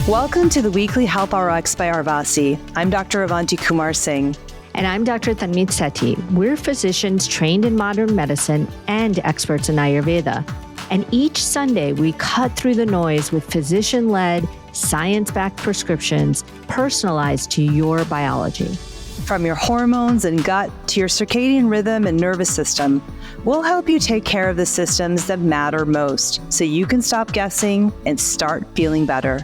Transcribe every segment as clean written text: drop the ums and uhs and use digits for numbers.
Welcome to the weekly Health RX by Arvasi. I'm Dr. Avanti Kumar Singh. And I'm Dr. Tanmeet Sethi. We're physicians trained in modern medicine and experts in Ayurveda. And each Sunday, we cut through the noise with physician-led, science-backed prescriptions personalized to your biology. From your hormones and gut to your circadian rhythm and nervous system, we'll help you take care of the systems that matter most so you can stop guessing and start feeling better.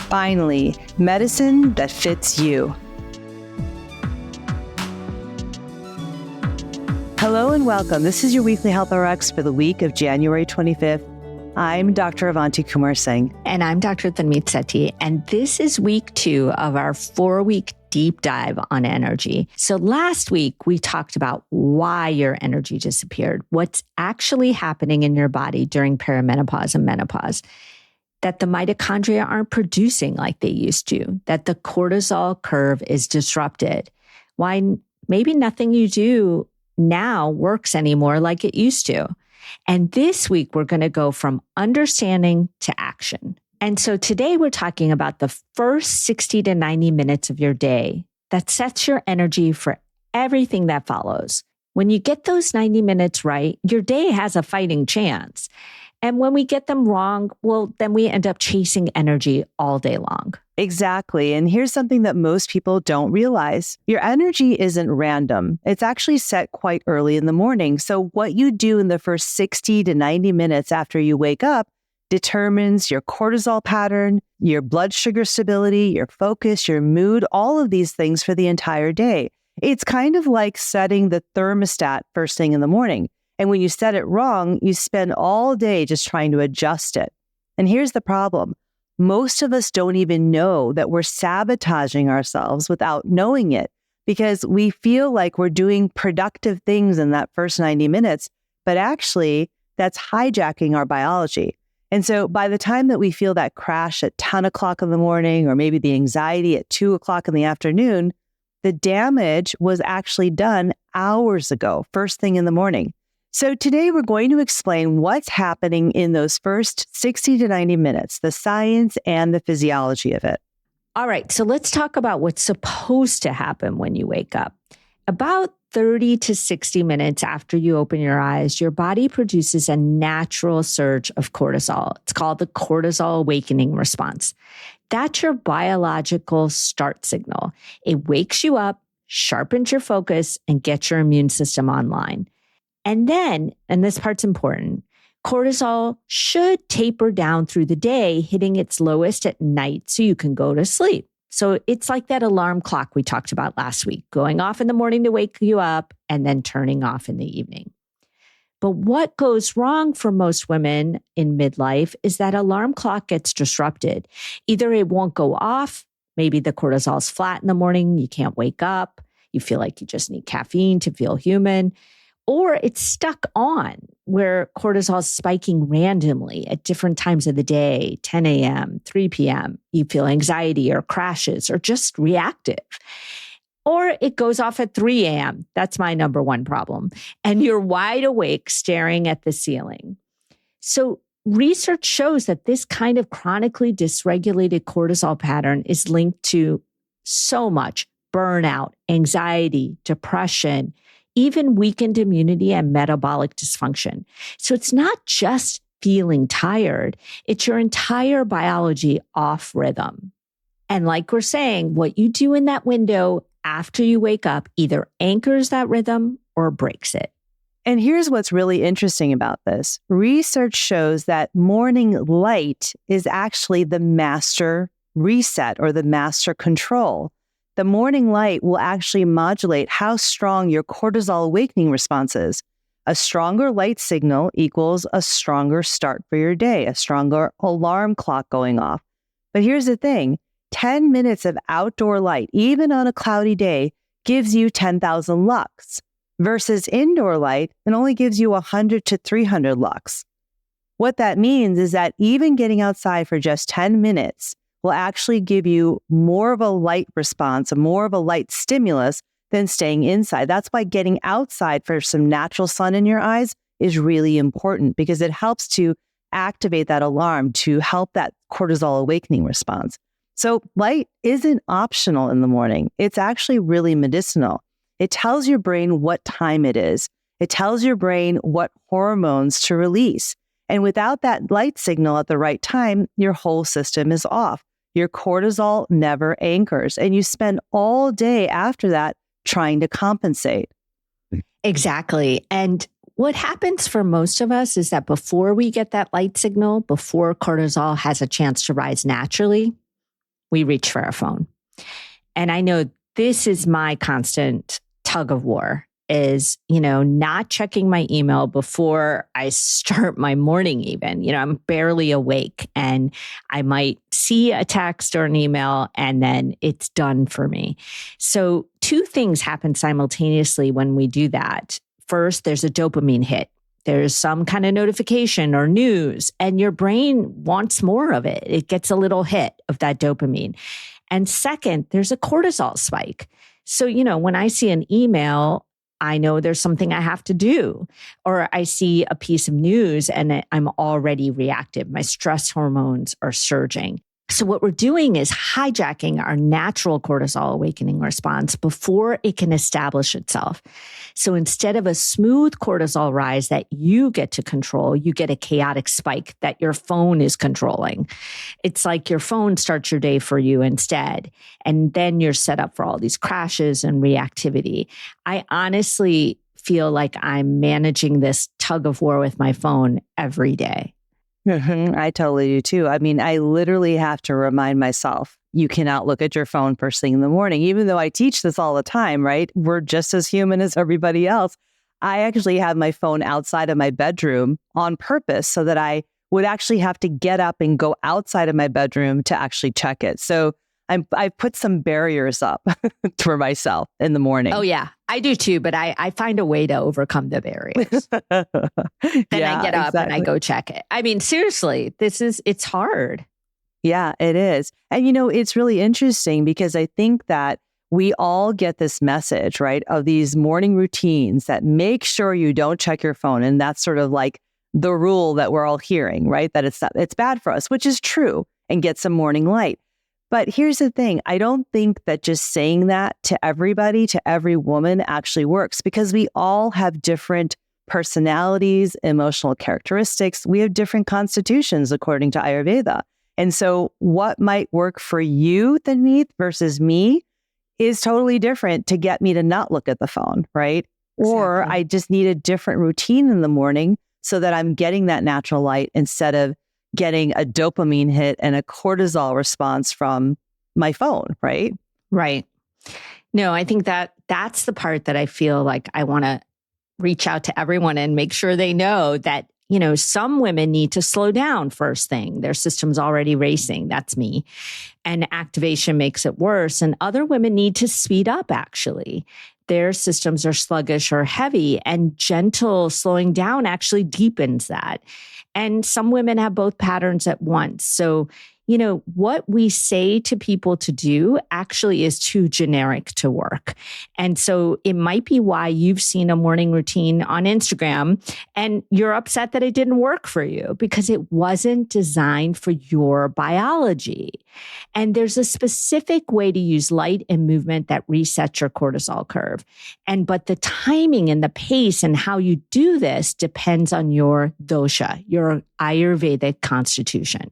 Finally, medicine that fits you. Hello and welcome. This is your weekly Health RX for the week of January 25th. I'm Dr. Avanti Kumar Singh. And I'm Dr. Tanmeet Sethi. And this is week 2 of our 4-week deep dive on energy. So last week, we talked about why your energy disappeared, what's actually happening in your body during perimenopause and menopause, that the mitochondria aren't producing like they used to, that the cortisol curve is disrupted, why maybe nothing you do now works anymore like it used to. And this week, we're going to go from understanding to action. And so today we're talking about the first 60 to 90 minutes of your day that sets your energy for everything that follows. When you get those 90 minutes right, your day has a fighting chance. And when we get them wrong, well, then we end up chasing energy all day long. Exactly. And here's something that most people don't realize. Your energy isn't random. It's actually set quite early in the morning. So what you do in the first 60 to 90 minutes after you wake up determines your cortisol pattern, your blood sugar stability, your focus, your mood, all of these things for the entire day. It's kind of like setting the thermostat first thing in the morning. And when you set it wrong, you spend all day just trying to adjust it. And here's the problem. Most of us don't even know that we're sabotaging ourselves without knowing it because we feel like we're doing productive things in that first 90 minutes, but actually that's hijacking our biology. And so by the time that we feel that crash at 10 o'clock in the morning, or maybe the anxiety at 2 o'clock in the afternoon, the damage was actually done hours ago, first thing in the morning. So today we're going to explain what's happening in those first 60 to 90 minutes, the science and the physiology of it. All right, so let's talk about what's supposed to happen when you wake up. About 30 to 60 minutes after you open your eyes, your body produces a natural surge of cortisol. It's called the cortisol awakening response. That's your biological start signal. It wakes you up, sharpens your focus, and gets your immune system online. And then, and this part's important, cortisol should taper down through the day, hitting its lowest at night so you can go to sleep. So it's like that alarm clock we talked about last week, going off in the morning to wake you up and then turning off in the evening. But what goes wrong for most women in midlife is that alarm clock gets disrupted. Either it won't go off, maybe the cortisol's flat in the morning, you can't wake up, you feel like you just need caffeine to feel human, or it's stuck on where cortisol is spiking randomly at different times of the day, 10 a.m., 3 p.m. You feel anxiety or crashes or just reactive. Or it goes off at 3 a.m. That's my number one problem. And you're wide awake staring at the ceiling. So research shows that this kind of chronically dysregulated cortisol pattern is linked to so much burnout, anxiety, depression, even weakened immunity and metabolic dysfunction. So it's not just feeling tired, it's your entire biology off rhythm. And like we're saying, what you do in that window after you wake up either anchors that rhythm or breaks it. And here's what's really interesting about this. Research shows that morning light is actually the master reset or the master control. The morning light will actually modulate how strong your cortisol awakening response is. A stronger light signal equals a stronger start for your day, a stronger alarm clock going off. But here's the thing, 10 minutes of outdoor light, even on a cloudy day, gives you 10,000 lux, versus indoor light, it only gives you 100 to 300 lux. What that means is that even getting outside for just 10 minutes will actually give you more of a light response, more of a light stimulus than staying inside. That's why getting outside for some natural sun in your eyes is really important because it helps to activate that alarm to help that cortisol awakening response. So light isn't optional in the morning. It's actually really medicinal. It tells your brain what time it is. It tells your brain what hormones to release. And without that light signal at the right time, your whole system is off. Your cortisol never anchors, and you spend all day after that trying to compensate. Exactly. And what happens for most of us is that before we get that light signal, before cortisol has a chance to rise naturally, we reach for our phone. And I know this is my constant tug of war is, not checking my email before I start my morning even. I'm barely awake and I might see a text or an email and then it's done for me. So two things happen simultaneously when we do that. First, there's a dopamine hit. There's some kind of notification or news, and your brain wants more of it. It gets a little hit of that dopamine. And second, there's a cortisol spike. So, when I see an email, I know there's something I have to do, or I see a piece of news and I'm already reactive. My stress hormones are surging. So what we're doing is hijacking our natural cortisol awakening response before it can establish itself. So instead of a smooth cortisol rise that you get to control, you get a chaotic spike that your phone is controlling. It's like your phone starts your day for you instead. And then you're set up for all these crashes and reactivity. I honestly feel like I'm managing this tug of war with my phone every day. I totally do too. I mean, I literally have to remind myself, you cannot look at your phone first thing in the morning, even though I teach this all the time, right? We're just as human as everybody else. I actually have my phone outside of my bedroom on purpose so that I would actually have to get up and go outside of my bedroom to actually check it. So I've put some barriers up for myself in the morning. Oh, yeah, I do too. But I find a way to overcome the barriers. Then I get up and I go check it. I mean, seriously, it's hard. Yeah, it is. And, it's really interesting because I think that we all get this message, right, of these morning routines that make sure you don't check your phone. And that's sort of like the rule that we're all hearing, right? That it's bad for us, which is true, and get some morning light. But here's the thing. I don't think that just saying that to everybody, to every woman actually works because we all have different personalities, emotional characteristics. We have different constitutions according to Ayurveda. And so what might work for you, Tanmeet, versus me is totally different to get me to not look at the phone, right? Exactly. Or I just need a different routine in the morning so that I'm getting that natural light instead of getting a dopamine hit and a cortisol response from my phone, right? Right. No, I think that's the part that I feel like I want to reach out to everyone and make sure they know that, some women need to slow down first thing. Their system's already racing. That's me. And activation makes it worse. And other women need to speed up, actually. Their systems are sluggish or heavy, and gentle slowing down actually deepens that. And some women have both patterns at once. So, what we say to people to do actually is too generic to work. And so it might be why you've seen a morning routine on Instagram and you're upset that it didn't work for you because it wasn't designed for your biology. And there's a specific way to use light and movement that resets your cortisol curve. But the timing and the pace and how you do this depends on your dosha, your Ayurvedic constitution.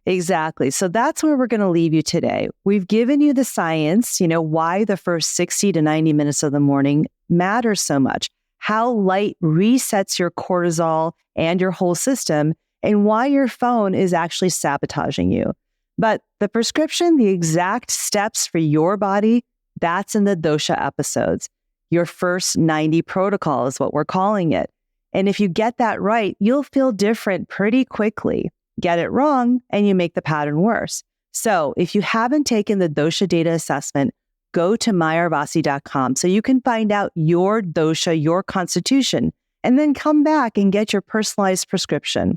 Exactly. So that's where we're going to leave you today. We've given you the science, why the first 60 to 90 minutes of the morning matters so much, how light resets your cortisol and your whole system, and why your phone is actually sabotaging you. But the prescription, the exact steps for your body, that's in the dosha episodes. Your first 90 protocol is what we're calling it. And if you get that right, you'll feel different pretty quickly. Get it wrong, and you make the pattern worse. So if you haven't taken the dosha data assessment, go to mayurvasi.com so you can find out your dosha, your constitution, and then come back and get your personalized prescription.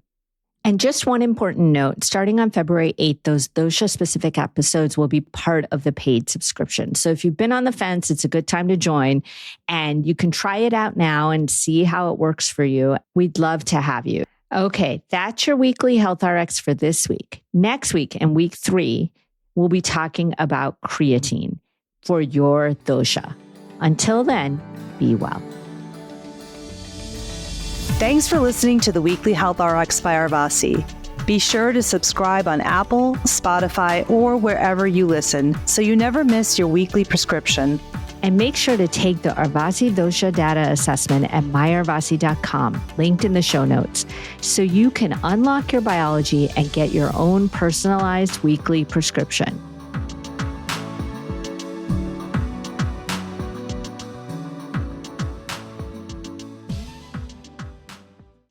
And just one important note, starting on February 8th, those dosha-specific episodes will be part of the paid subscription. So if you've been on the fence, it's a good time to join, and you can try it out now and see how it works for you. We'd love to have you. Okay, that's your weekly Health RX for this week. Next week, in week 3, we'll be talking about creatine for your dosha. Until then, be well. Thanks for listening to the Weekly Health RX by Arvasi. Be sure to subscribe on Apple, Spotify, or wherever you listen so you never miss your weekly prescription. And make sure to take the Arvasi Dosha Data Assessment at myarvasi.com, linked in the show notes, so you can unlock your biology and get your own personalized weekly prescription.